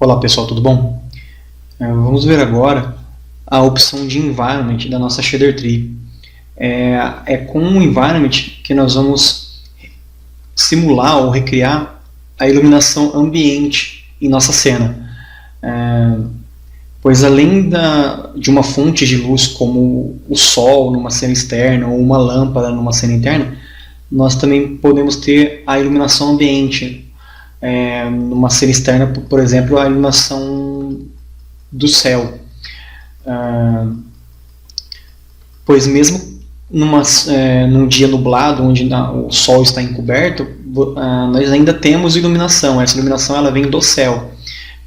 Olá pessoal, tudo bom? Vamos ver agora a opção de Environment da nossa Shader Tree. É com o Environment que nós vamos simular ou recriar a iluminação ambiente em nossa cena. Pois além de uma fonte de luz como o sol numa cena externa ou uma lâmpada numa cena interna, nós também podemos ter a iluminação ambiente. Numa cena externa, por exemplo, a iluminação do céu. Pois mesmo num dia nublado, onde o sol está encoberto, nós ainda temos iluminação. Essa iluminação ela vem do céu,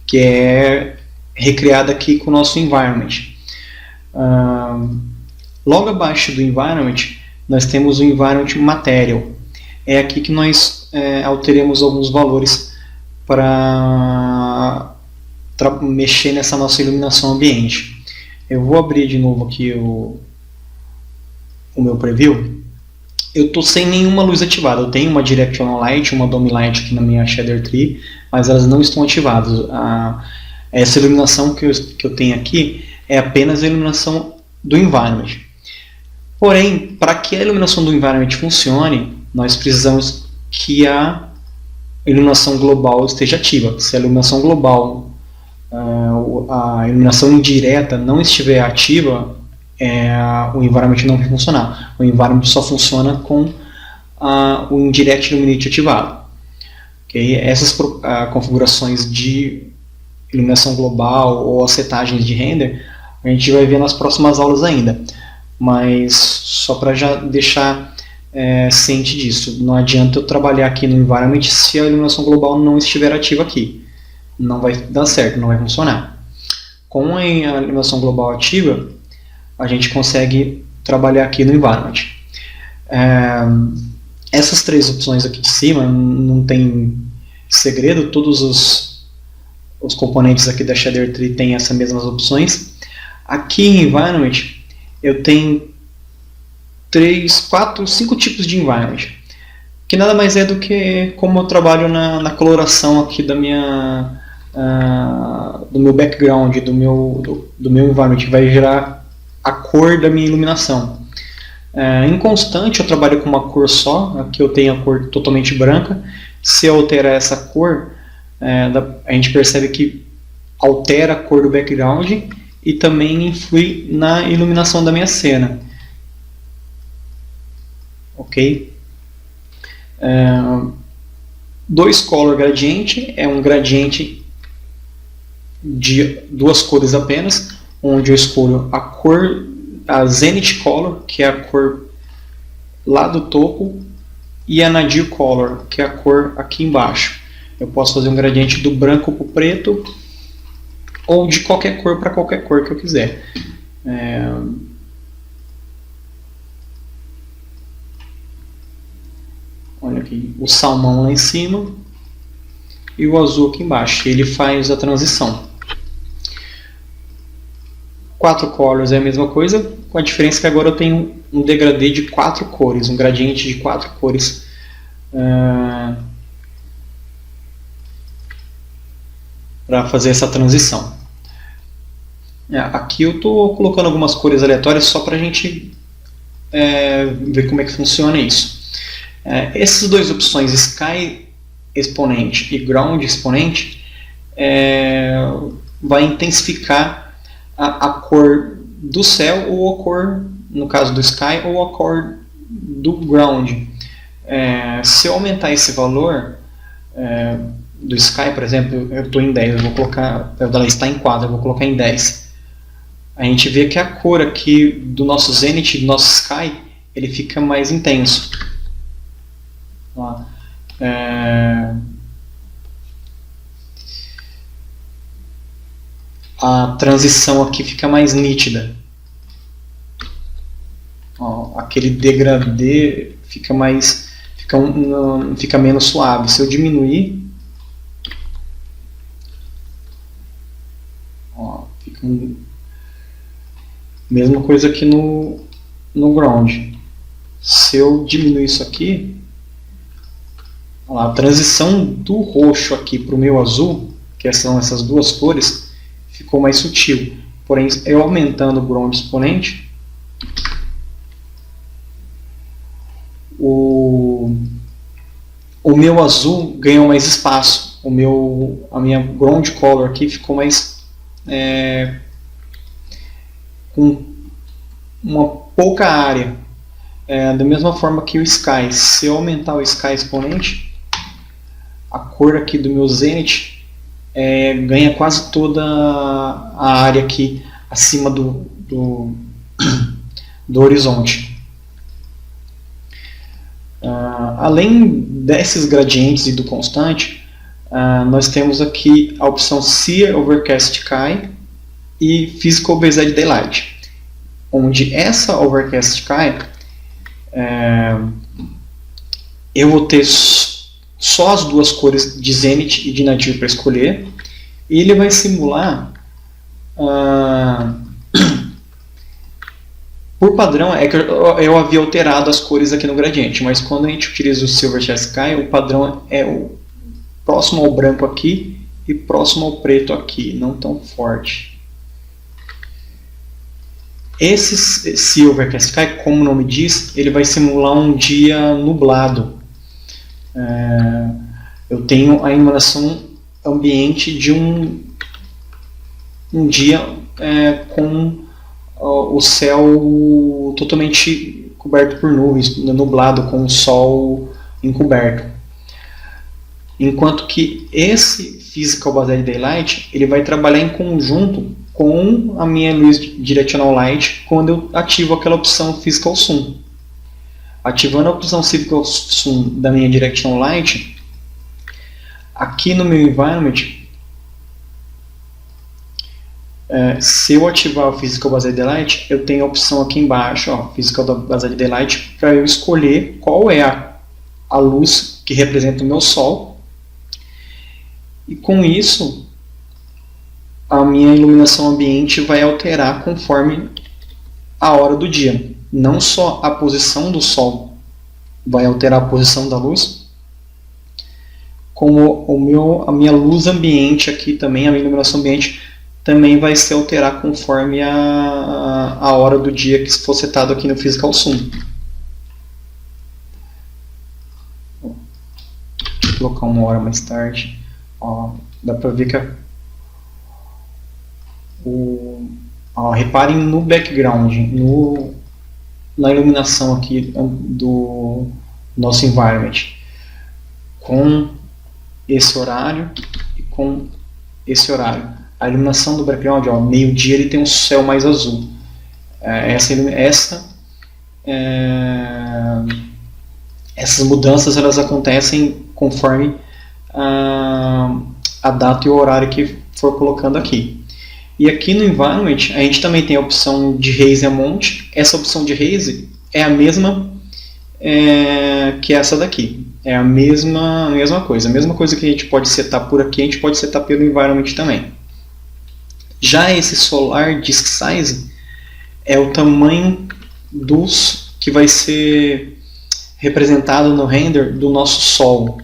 que é recriada aqui com o nosso environment. Logo abaixo do environment, nós temos o environment material. É aqui que nós alteremos alguns valores para mexer nessa nossa iluminação ambiente. Eu vou abrir de novo aqui o meu preview. Eu estou sem nenhuma luz ativada. Eu tenho uma Directional Light, uma Dome Light aqui na minha Shader Tree, mas elas não estão ativadas. Essa iluminação que eu tenho aqui é apenas a iluminação do environment. Porém, para que a iluminação do environment funcione, nós precisamos que a iluminação global esteja ativa. Se a iluminação global, a iluminação indireta não estiver ativa, o environment não vai funcionar. O environment só funciona com o Indirect Illuminate ativado. Okay? Essas configurações de iluminação global ou as setagens de render, a gente vai ver nas próximas aulas ainda. Mas só para já deixar ciente disso, não adianta eu trabalhar aqui no environment se a iluminação global não estiver ativa aqui. Não vai dar certo, não vai funcionar. Com a iluminação global ativa, a gente consegue trabalhar aqui no environment. Essas três opções aqui de cima não tem segredo, todos os componentes aqui da Shader Tree têm essas mesmas opções. Aqui em environment eu tenho 3, 4, 5 tipos de environment, que nada mais é do que como eu trabalho na coloração aqui do meu background, do meu environment, que vai gerar a cor da minha iluminação. Em constante eu trabalho com uma cor só, aqui eu tenho a cor totalmente branca. Se eu alterar essa cor, a gente percebe que altera a cor do background e também influi na iluminação da minha cena. Ok? 2 Color Gradient é um gradiente de 2 cores apenas, onde eu escolho a Zenith Color, que é a cor lá do topo, e a Nadir Color, que é a cor aqui embaixo. Eu posso fazer um gradiente do branco para o preto, ou de qualquer cor para qualquer cor que eu quiser. Olha aqui, o salmão lá em cima e o azul aqui embaixo. Ele faz a transição. 4 colors é a mesma coisa, com a diferença que agora eu tenho um degradê de 4 cores, um gradiente de 4 cores. Para fazer essa transição. Aqui eu estou colocando algumas cores aleatórias só para a gente ver como é que funciona isso. Essas duas opções, Sky Exponent e Ground Exponent, vai intensificar a cor do céu ou a cor, no caso do Sky, ou a cor do Ground. Se eu aumentar esse valor do Sky, por exemplo, eu estou em 10, eu vou colocar, ela está em 4, eu vou colocar em 10. A gente vê que a cor aqui do nosso Zenith, do nosso Sky, ele fica mais intenso. A transição aqui fica mais nítida. Aquele degradê fica menos suave. Se eu diminuir, fica mesma coisa aqui no ground. Se eu diminuir isso aqui, a transição do roxo aqui para o meu azul, que são essas duas cores, ficou mais sutil. Porém, eu aumentando o ground exponente, o meu azul ganhou mais espaço. A minha ground color aqui ficou mais com uma pouca área. Da mesma forma que o sky. Se eu aumentar o sky exponente, a cor aqui do meu zenith ganha quase toda a área aqui acima do horizonte. Além desses gradientes e do constante, nós temos aqui a opção Sear Overcast Sky e Physical Based Daylight, onde essa Overcast Sky eu vou ter só as duas cores de zenith e de nadir para escolher, e ele vai simular por padrão, que eu havia alterado as cores aqui no gradiente, mas quando a gente utiliza o Silverchair Sky, o padrão é o próximo ao branco aqui e próximo ao preto aqui, não tão forte. Esse Silverchair Sky, como o nome diz, ele vai simular um dia nublado. Eu tenho a iluminação ambiente de um dia com o céu totalmente coberto por nuvens, nublado, com o sol encoberto. Enquanto que esse Physical Based Daylight ele vai trabalhar em conjunto com a minha luz Directional Light quando eu ativo aquela opção Physical Zoom. Ativando a opção Physical Zoom da minha Directional Light, aqui no meu environment, se eu ativar o Physical Based Daylight, eu tenho a opção aqui embaixo, Physical Based Daylight, para eu escolher qual é a luz que representa o meu Sol. E com isso, a minha iluminação ambiente vai alterar conforme a hora do dia. Não só a posição do Sol vai alterar a posição da luz, como a minha luz ambiente aqui também, a minha iluminação ambiente, também vai se alterar conforme a hora do dia que for setado aqui no Physical Zoom. Vou colocar uma hora mais tarde. Dá para ver que reparem no background, na iluminação aqui do nosso environment, com esse horário e com esse horário. A iluminação do background, meio-dia, ele tem um céu mais azul. Essas mudanças elas acontecem conforme a data e o horário que for colocando aqui. E aqui no environment a gente também tem a opção de Haze Amount. Essa opção de Haze é a mesma que essa daqui. É a mesma coisa. A mesma coisa que a gente pode setar por aqui, a gente pode setar pelo environment também. Já esse Solar Disk Size é o tamanho que vai ser representado no render do nosso Sol.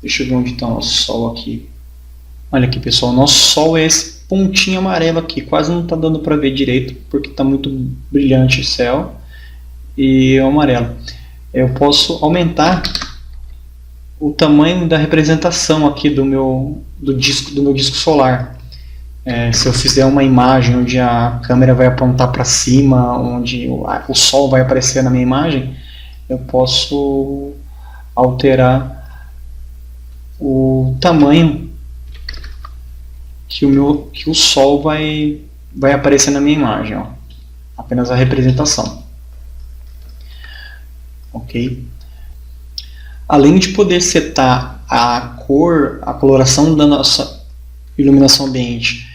Deixa eu ver onde está o nosso Sol aqui. Olha aqui, pessoal, o nosso Sol é esse pontinho amarelo aqui. Quase não está dando para ver direito, porque está muito brilhante o céu e o amarelo. Eu posso aumentar o tamanho da representação aqui do meu disco solar. Se eu fizer uma imagem onde a câmera vai apontar para cima, onde o Sol vai aparecer na minha imagem, eu posso alterar o tamanho que o Sol vai aparecer na minha imagem. Apenas a representação. Ok? Além de poder setar a coloração da nossa iluminação ambiente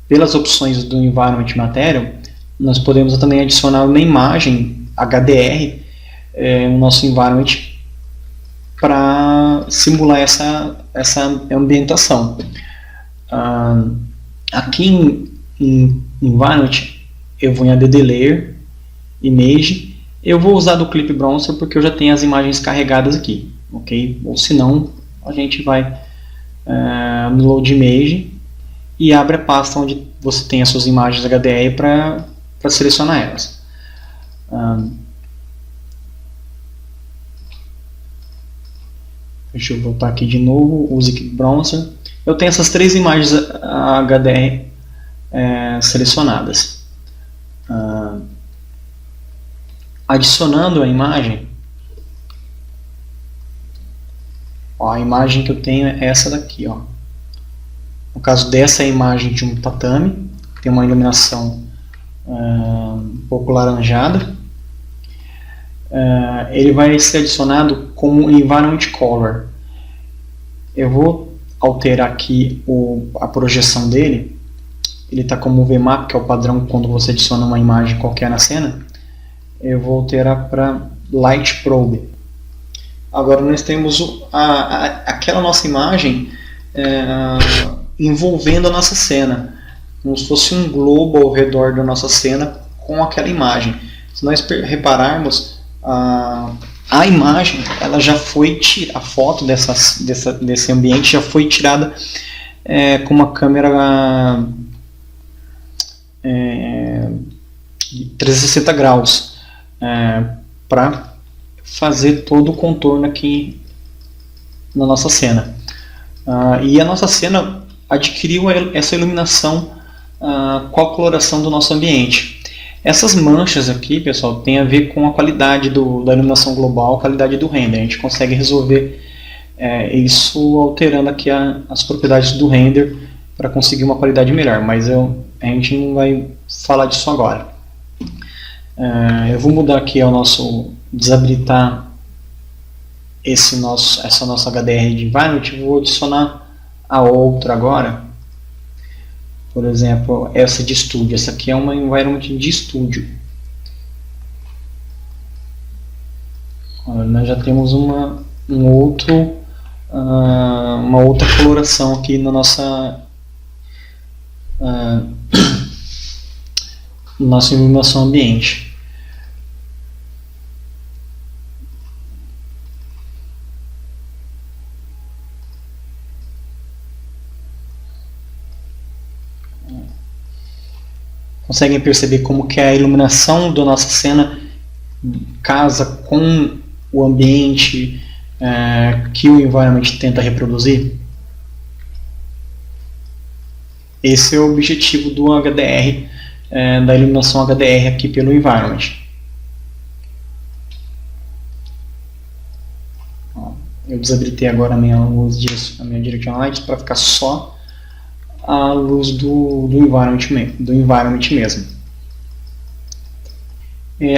pelas opções do Environment Material, nós podemos também adicionar uma imagem HDR no nosso environment para simular essa ambientação. Aqui em Environment eu vou em Add Layer, Image. Eu vou usar do Clip Bronzer porque eu já tenho as imagens carregadas aqui, ok? Ou se não, a gente vai no Load Image e abre a pasta onde você tem as suas imagens HDR para selecionar elas. Deixa eu voltar aqui de novo, use aqui Browser. Eu tenho essas 3 imagens HDR selecionadas. Adicionando a imagem, a imagem que eu tenho é essa daqui. No caso dessa é a imagem de um tatame, tem uma iluminação um pouco laranjada. Ele vai ser adicionado como Environment Color. Eu vou alterar aqui a projeção dele. Ele está como VMAP, que é o padrão quando você adiciona uma imagem qualquer na cena. Eu vou alterar para Light Probe. Agora nós temos aquela nossa imagem envolvendo a nossa cena, como se fosse um globo ao redor da nossa cena com aquela imagem. Se nós repararmos, a imagem, ela já foi a foto desse ambiente já foi tirada com uma câmera 360 graus para fazer todo o contorno aqui na nossa cena. E a nossa cena adquiriu essa iluminação com a coloração do nosso ambiente. Essas manchas aqui, pessoal, tem a ver com a qualidade da iluminação global, a qualidade do render. A gente consegue resolver isso alterando aqui as propriedades do render para conseguir uma qualidade melhor, mas a gente não vai falar disso agora. Eu vou mudar aqui desabilitar essa nossa HDR de Environment. Vou adicionar a outra agora. Por exemplo, essa de estúdio. Essa aqui é uma environment de estúdio. Nós já temos uma outra coloração aqui na nossa iluminação ambiente. Conseguem perceber como que a iluminação da nossa cena casa com o ambiente que o environment tenta reproduzir? Esse é o objetivo do HDR, da iluminação HDR aqui pelo environment. Eu desabilitei agora a minha luz a minha Direction Light para ficar só a luz do environment mesmo.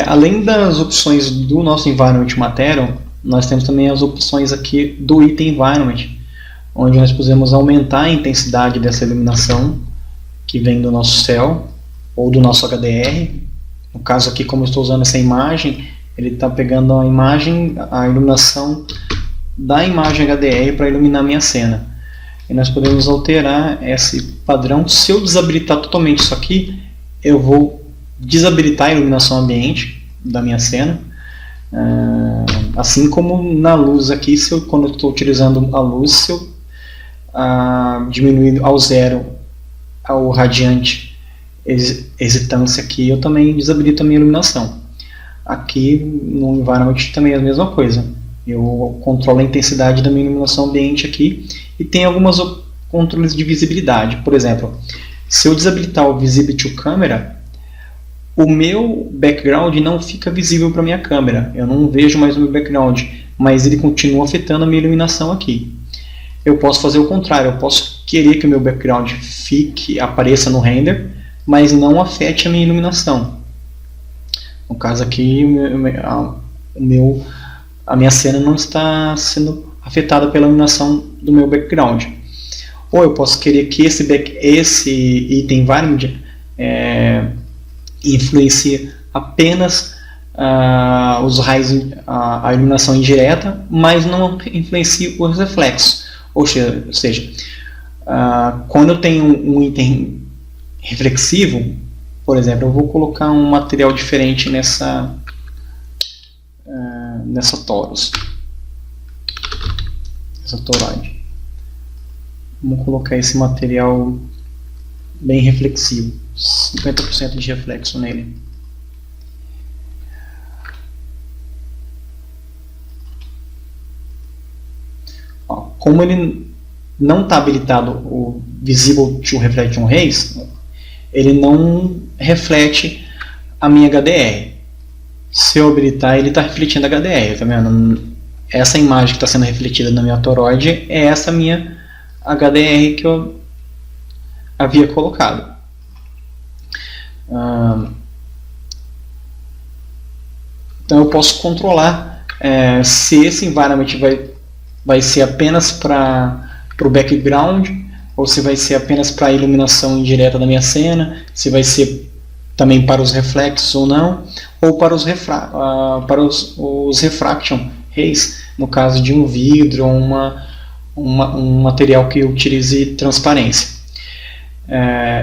Além das opções do nosso Environment Material, nós temos também as opções aqui do Item Environment, onde nós podemos aumentar a intensidade dessa iluminação que vem do nosso céu ou do nosso HDR. No caso aqui, como eu estou usando essa imagem, ele está pegando a iluminação da imagem HDR para iluminar a minha cena. E nós podemos alterar esse padrão. Se eu desabilitar totalmente isso aqui, eu vou desabilitar a iluminação ambiente da minha cena. Assim como na luz aqui, quando eu estou utilizando a luz, se eu diminuir ao zero o radiante hesitância aqui, eu também desabilito a minha iluminação. Aqui no environment também é a mesma coisa. Eu controlo a intensidade da minha iluminação ambiente aqui e tem alguns controles de visibilidade. Por exemplo, se eu desabilitar o Visible to Camera, o meu background não fica visível para a minha câmera. Eu não vejo mais o meu background, mas ele continua afetando a minha iluminação aqui. Eu posso fazer o contrário. Eu posso querer que o meu background apareça no render, mas não afete a minha iluminação. No caso aqui, a minha cena não está sendo afetada pela iluminação do meu background. Ou eu posso querer que esse item environment influencie apenas os raios, a iluminação indireta, mas não influencie os reflexos. Ou seja, quando eu tenho um item reflexivo, por exemplo, eu vou colocar um material diferente nessa torus, essa toroide. Vamos colocar esse material bem reflexivo, 50% de reflexo nele. Ó, como ele não está habilitado o Visible to Reflect on Rays, ele não reflete a minha HDR. Se eu habilitar, ele está refletindo a HDR, tá vendo? Essa imagem que está sendo refletida na minha toroide é essa minha HDR que eu havia colocado. Então eu posso controlar se esse environment vai ser apenas para o background, ou se vai ser apenas para a iluminação indireta da minha cena, se vai ser também para os reflexos ou não, ou para os refraction rays, no caso de um vidro ou um material que utilize transparência.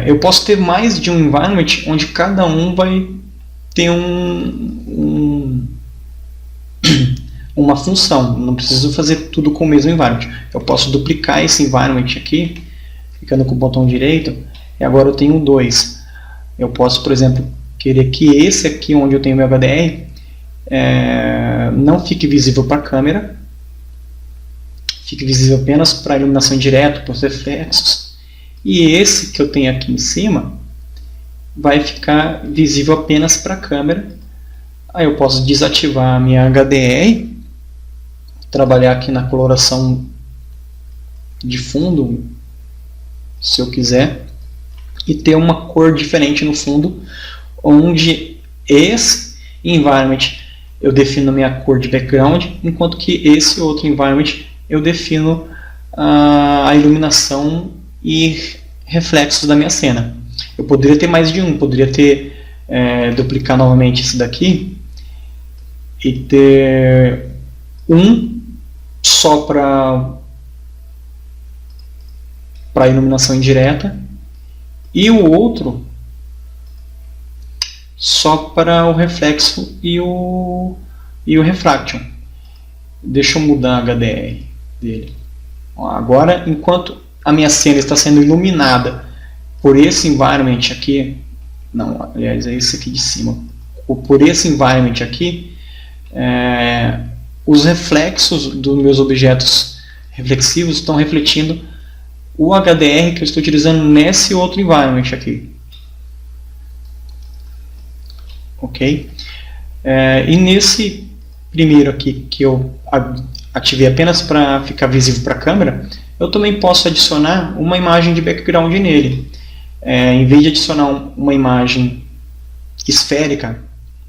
Eu posso ter mais de um environment onde cada um vai ter uma função. Não preciso fazer tudo com o mesmo environment. Eu posso duplicar esse environment aqui, clicando com o botão direito, e agora eu tenho dois. Eu posso, por exemplo, querer que esse aqui, onde eu tenho meu HDR, não fique visível para a câmera, fique visível apenas para a iluminação indireta, para os reflexos. E esse que eu tenho aqui em cima vai ficar visível apenas para a câmera. Aí eu posso desativar a minha HDR, trabalhar aqui na coloração de fundo, se eu quiser, e ter uma cor diferente no fundo, onde esse environment eu defino a minha cor de background, enquanto que esse outro environment eu defino a iluminação e reflexos da minha cena. Eu poderia ter mais de um, poderia ter duplicar novamente esse daqui e ter um só para a iluminação indireta e o outro só para o reflexo e o refraction. Deixa eu mudar a HDR dele. Agora, enquanto a minha cena está sendo iluminada por esse environment aqui, não, aliás, é esse aqui de cima, por esse environment aqui, os reflexos dos meus objetos reflexivos estão refletindo o HDR que eu estou utilizando nesse outro environment aqui. Ok? E nesse primeiro aqui, que eu ativei apenas para ficar visível para a câmera, eu também posso adicionar uma imagem de background nele. Em vez de adicionar uma imagem esférica,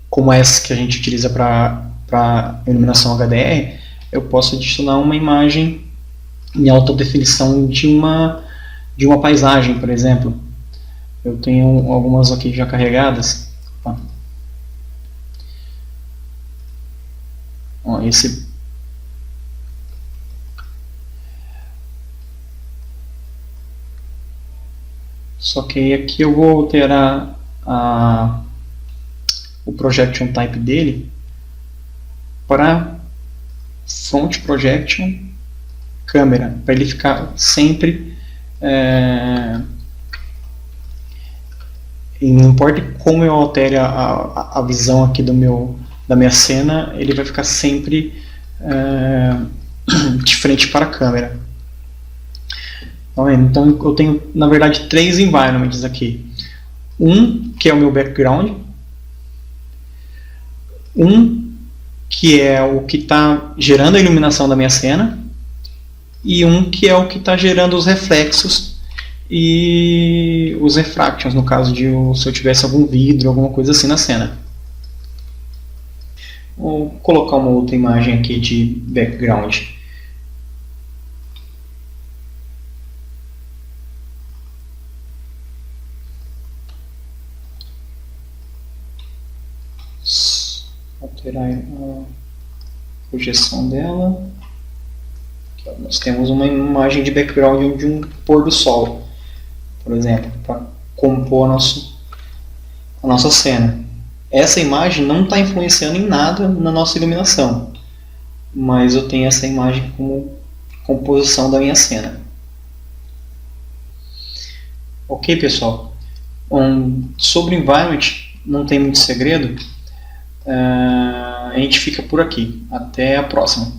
como essa que a gente utiliza para iluminação HDR, eu posso adicionar uma imagem em alta definição de uma paisagem, por exemplo. Eu tenho algumas aqui já carregadas. Esse só que aqui eu vou alterar o projection type dele para front projection câmera, para ele ficar sempre não importa como eu altere a visão aqui da minha cena, ele vai ficar sempre de frente para a câmera. Então eu tenho, na verdade, 3 environments aqui. Um que é o meu background, um que é o que está gerando a iluminação da minha cena, e um que é o que está gerando os reflexos e os refractions, no caso de se eu tivesse algum vidro, alguma coisa assim na cena. Vou colocar uma outra imagem aqui de background. Alterar a projeção dela. Aqui, nós temos uma imagem de background de um pôr do sol, por exemplo, para compor a nossa cena. Essa imagem não está influenciando em nada na nossa iluminação, mas eu tenho essa imagem como composição da minha cena. Ok, pessoal? Sobre o environment, não tem muito segredo. A gente fica por aqui. Até a próxima.